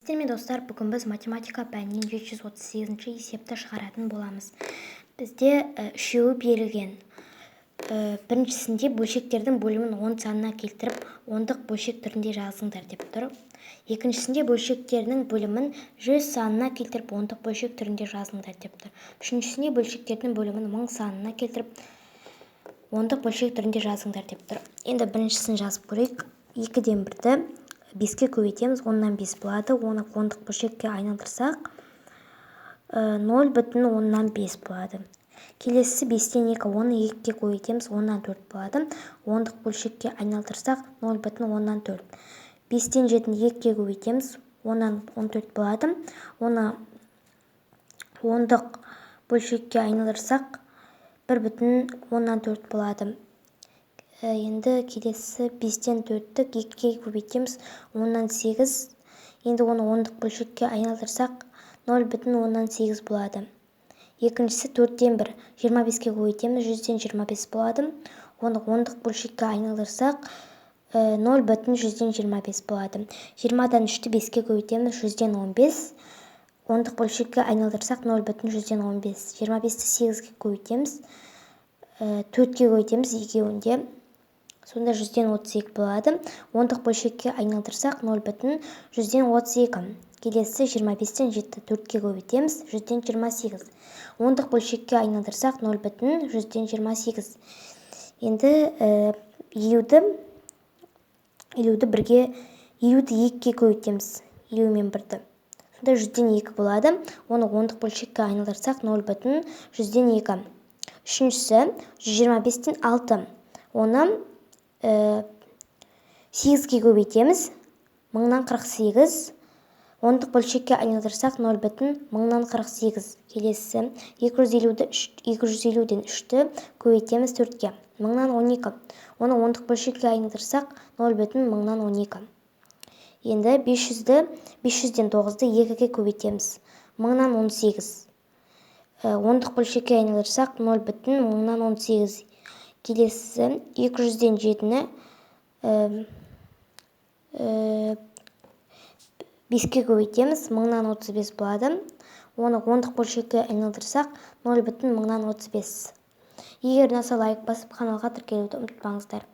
сәлеметсіздер ме достар, бүгін біз математика пәнінен 738-ші есепті шығаратын боламыз. Бізде үшеуі берілген. Біріншісінде бөлшектердің бөлімін 10 санына келтіріп, ондық бөлшек түрінде жазыңдар деп тұр. Екіншісінде бөлшектердің бөлімін 100 санына келтіріп, ондық бөлшек түрінде жазыңдар деп тұр. Үшіншісінде бөлшектердің бөлімін 1000 санына келтіріп, ондық бөлшек түрінде жазыңдар деп тұр. Енді біріншісін жазып көрейік. 2-ден 1-ді 5-ке көбейтеміз, 10-нан 5 болады. Оны ондық бөлшекке айналдырсақ, 0,10-нан 5 болады. Келесі 5-тен 2, оны 2-ке көбейтеміз, 10-нан 4 болады. Ондық бөлшекке айналдырсақ, 0,10-нан 4. 5-тен 7-ні 2-ке көбейтеміз, 10-нан 14 болады. Оны ондық бөлшекке айналдырсақ, 1,10-нан 4 болады. Енді келесі 5-тен 4-ті 2-ке көбейтеміз, 10-нан 8. Енді оны ондық бөлшекке айналдырсақ, 0,10-нан 8 болады. Екіншісі 4-тен 1, 25-ке көбейтеміз, 100-ден 25 болады. Оны ондық бөлшекке айналдырсақ, 0,100-ден 25 болады. 20-дан 3-ті 5-ке көбейтеміз, 100-ден 15. Ондық бөлшекке айналдырсақ, 0,100-ден 15. 25-ті 8-ке көбейтеміз, 4-ке көбейтеміз, екеуінде. Сонда 100-ден 32 болады. Ондық бөлшекке айналдырсақ, 0,100-ден 32. Келесі 25-тен 7-ті 4-ке көбейтеміз, 100-ден 28. Ондық бөлшекке айналдырсақ, 0,100-ден 28. Енді 50-ді 2-ке көбейтеміз, 50 мен 1-ді. Сонда 100-ден 2 болады. Оны ондық бөлшекке айналдырсақ, 0,100-ден 2. Үшіншісі 125-тен 6. Оны 8-ге көбейтеміз, 1000-нан 48. Ондық бөлшекке айналдырсақ, 0,1000-нан 48. Келесі 250-ден 3-ті көбейтеміз 4-ке, 1000-нан 12. Оны ондық бөлшекке айналдырсақ, 0,1000-нан 12. Енді 500-ден 9-ды 2-ке көбейтеміз, 1000-нан 18. Ондық бөлшекке айналдырсақ, 0,1000-нан 18. Келесі 200-ден 7-ні 5-ке көбейтеміз, 1000-нан 35 болады. Оны ондық бөлшекке айналдырсақ, 0,1000-нан 35. Егер ұнаса лайк басып, каналға тіркелуді ұмытпаңыздар.